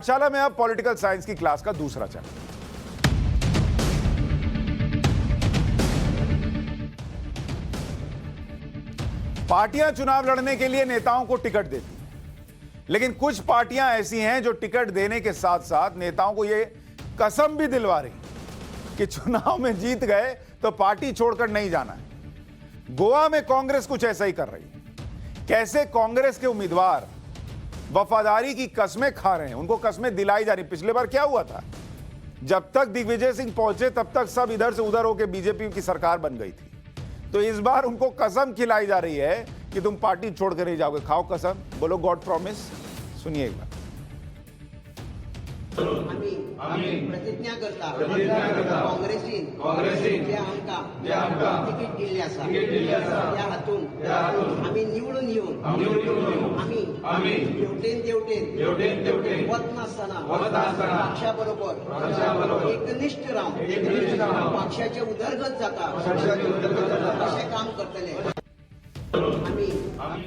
पाठशाला में अब पॉलिटिकल साइंस की क्लास का दूसरा चैप्टर। पार्टियां चुनाव लड़ने के लिए नेताओं को टिकट देती हैं, लेकिन कुछ पार्टियां ऐसी हैं जो टिकट देने के साथ साथ नेताओं को यह कसम भी दिलवा रही कि चुनाव में जीत गए तो पार्टी छोड़कर नहीं जाना है। गोवा में कांग्रेस कुछ ऐसा ही कर रही है। कैसे कांग्रेस के उम्मीदवार वफादारी की कस्में खा रहे हैं, उनको कस्में दिलाई जा रही। पिछले बार क्या हुआ था, जब तक दिग्विजय सिंह पहुंचे तब तक सब इधर से उधर होकर बीजेपी की सरकार बन गई थी। तो इस बार उनको कसम खिलाई जा रही है कि तुम पार्टी छोड़ कर नहीं जाओगे। खाओ कसम, बोलो गॉड प्रॉमिस। सुनिए एक बार। प्रतिज्ञा करता काँग्रेसीन जे आमकां तिकीट दिल्ली आसा त्या हातून आमी निवडून येवन आमी देवटेन वत नासतना पक्षा बरोबर एकनिश्ठ रावन पक्षाचे उदरगत जाता अशें काम करतले आमी।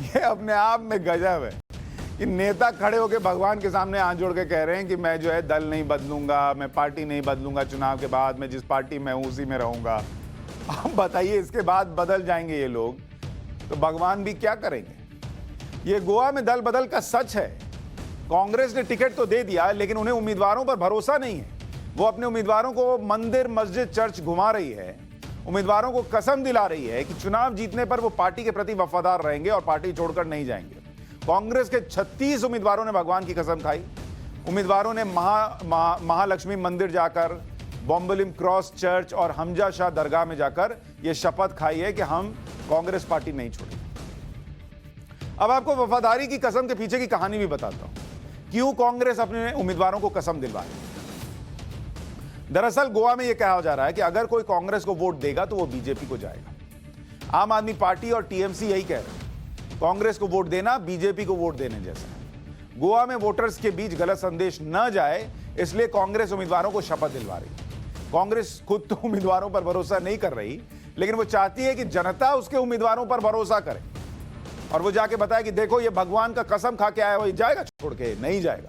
ये अपने आप में गजब है कि नेता खड़े होकर भगवान के सामने हाथ जोड़ के कह रहे हैं कि मैं जो है दल नहीं बदलूंगा, मैं पार्टी नहीं बदलूंगा, चुनाव के बाद मैं जिस पार्टी में हूं उसी में रहूंगा। आप बताइए, इसके बाद बदल जाएंगे ये लोग तो भगवान भी क्या करेंगे। ये गोवा में दल बदल का सच है। कांग्रेस ने टिकट तो दे दिया, लेकिन उन्हें उम्मीदवारों पर भरोसा नहीं है। वो अपने उम्मीदवारों को मंदिर, मस्जिद, चर्च घुमा रही है, उम्मीदवारों को कसम दिला रही है कि चुनाव जीतने पर वो पार्टी के प्रति वफादार रहेंगे और पार्टी छोड़कर नहीं जाएंगे। कांग्रेस के 36 उम्मीदवारों ने भगवान की कसम खाई। उम्मीदवारों ने महालक्ष्मी मंदिर जाकर, बॉम्बलिम क्रॉस चर्च और हमजा शाह दरगाह में जाकर यह शपथ खाई है कि हम कांग्रेस पार्टी नहीं छोड़ेंगे। अब आपको वफादारी की कसम के पीछे की कहानी भी बताता हूं, क्यों कांग्रेस अपने उम्मीदवारों को कसम दिलवा रही है। दरअसल गोवा में यह कहा जा रहा है कि अगर कोई कांग्रेस को वोट देगा तो वो बीजेपी को जाएगा। आम आदमी पार्टी और टीएमसी यही कह रहे हैं, कांग्रेस को वोट देना बीजेपी को वोट देने जैसा है। गोवा में वोटर्स के बीच गलत संदेश न जाए, इसलिए कांग्रेस उम्मीदवारों को शपथ दिलवा रही है। कांग्रेस खुद तो उम्मीदवारों पर भरोसा नहीं कर रही, लेकिन वो चाहती है कि जनता उसके उम्मीदवारों पर भरोसा करे और वो जाके बताए कि देखो ये भगवान का कसम खा के आया, वो जाएगा छोड़ के नहीं जाएगा।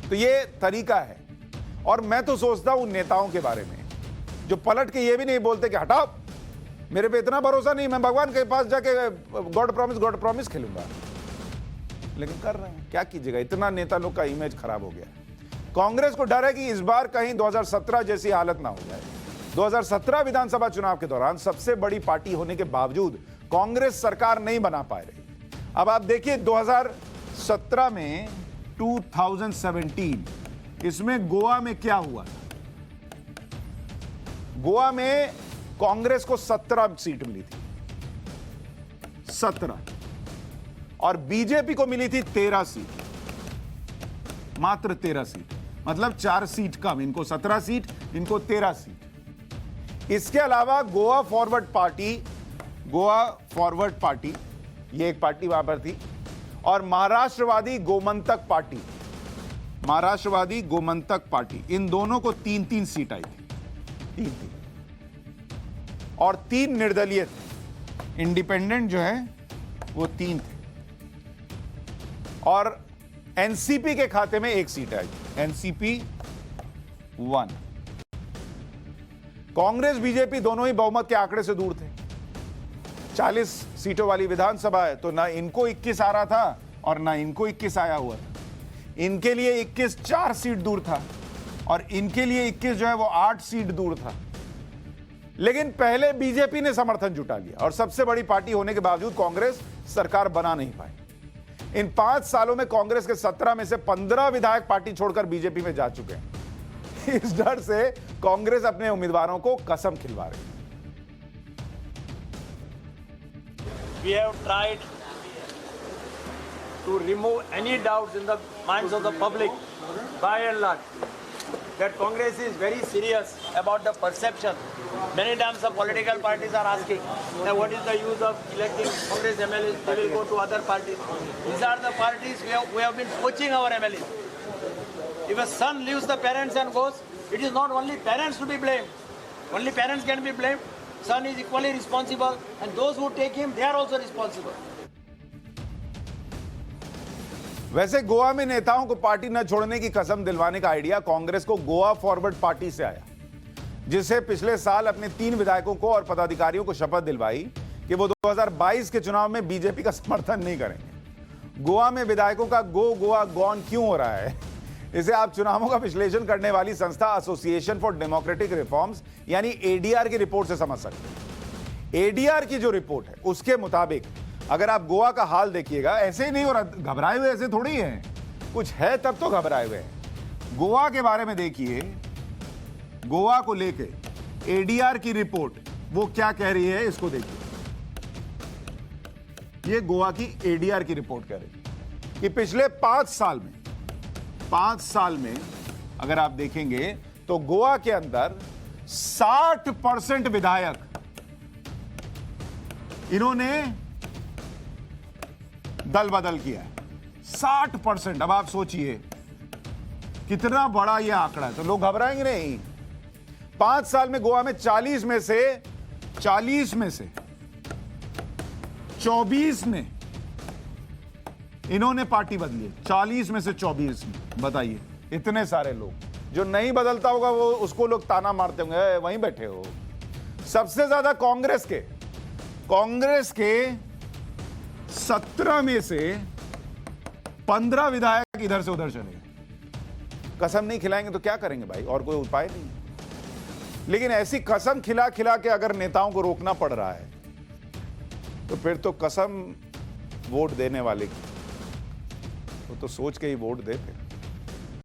तो ये तरीका है। और मैं तो सोचता हूं नेताओं के बारे में जो पलट के ये भी नहीं बोलते कि हटाओ, मेरे पे इतना भरोसा नहीं, मैं भगवान के पास जाके गॉड प्रॉमिस खेलूंगा, लेकिन कर रहे हैं। क्या कीजिएगा, इतना नेता लोग का इमेज खराब हो गया। कांग्रेस को डर है कि इस बार कहीं 2017 जैसी हालत ना हो जाए। 2017 विधानसभा चुनाव के दौरान सबसे बड़ी पार्टी होने के बावजूद कांग्रेस सरकार नहीं बना पा रही। अब आप देखिए 2017 में 2017 इसमें गोवा में क्या हुआ। गोवा में कांग्रेस को 17 सीट मिली थी, 17, और बीजेपी को मिली थी 13 सीट, मात्र 13 सीट, मतलब 4 सीट कम। इनको 17 सीट, इनको 13 सीट। इसके अलावा गोवा फॉरवर्ड पार्टी, ये एक पार्टी वहां पर थी, और महाराष्ट्रवादी गोमंतक पार्टी, इन दोनों को 3-3 सीट आई थी, 3-3, और 3 निर्दलीय थे। इंडिपेंडेंट जो है वो 3 थे, और एनसीपी के खाते में 1 सीट आई, एनसीपी 1। कांग्रेस बीजेपी दोनों ही बहुमत के आंकड़े से दूर थे। 40 सीटों वाली विधानसभा है, तो ना इनको 21 आ रहा था और ना इनको 21 आया हुआ था। इनके लिए 21 4 सीट दूर था, और इनके लिए 21 जो है वो 8 सीट दूर था। लेकिन पहले बीजेपी ने समर्थन जुटा लिया, और सबसे बड़ी पार्टी होने के बावजूद कांग्रेस सरकार बना नहीं पाई। इन 5 सालों में कांग्रेस के 17 में से 15 विधायक पार्टी छोड़कर बीजेपी में जा चुके हैं। इस डर से कांग्रेस अपने उम्मीदवारों को कसम खिलवा रही है। We have tried to remove any doubts in the minds of the public, by and large, that Congress is very serious about the perception. Many times the political parties are asking that what is the use of electing Congress MLAs, they will go to other parties. These are the parties we have been poaching our MLAs. If a son leaves the parents and goes, it is not only parents to be blamed. Only parents can be blamed. Son is equally responsible, and those who take him, they are also responsible. वैसे गोवा में नेताओं को party न छोड़ने की कसम दिलवाने का आइडिया कांग्रेस को गोवा फॉरवर्ड पार्टी से आया, जिसे पिछले साल अपने 3 विधायकों को और पदाधिकारियों को शपथ दिलवाई कि वो 2022 के चुनाव में बीजेपी का समर्थन नहीं करेंगे। गोवा में विधायकों का गो गोवा गॉन क्यों हो रहा है, इसे आप चुनावों का विश्लेषण करने वाली संस्था एसोसिएशन फॉर डेमोक्रेटिक रिफॉर्म्स यानी एडीआर की रिपोर्ट से समझ सकते हैं। एडीआर की जो रिपोर्ट है उसके मुताबिक अगर आप गोवा का हाल देखिएगा, ऐसे ही नहीं हो रहा, घबराए हुए ऐसे थोड़ी हैं, कुछ है तब तो घबराए हुए हैं। गोवा के बारे में देखिए, गोवा को लेके एडीआर की रिपोर्ट वो क्या कह रही है, इसको देखिए। ये गोवा की एडीआर की रिपोर्ट कह रही है कि पिछले 5 साल में अगर आप देखेंगे तो गोवा के अंदर 60% विधायक इन्होंने दल बदल किया है। 60%। अब आप सोचिए कितना बड़ा यह आंकड़ा है, तो लोग घबराएंगे नहीं। 5 साल में गोवा में 40 में से 24 में इन्होंने पार्टी बदली। 40 में से 24 में, बताइए इतने सारे लोग। जो नहीं बदलता होगा वो उसको लोग ताना मारते होंगे, वहीं बैठे हो। सबसे ज्यादा कांग्रेस के 17 में से 15 विधायक इधर से उधर चले गए। कसम नहीं खिलाएंगे तो क्या करेंगे भाई, और कोई उपाय नहीं। लेकिन ऐसी कसम खिला खिला के अगर नेताओं को रोकना पड़ रहा है तो फिर तो कसम वोट देने वाले की, वो तो सोच के ही वोट दे फिर।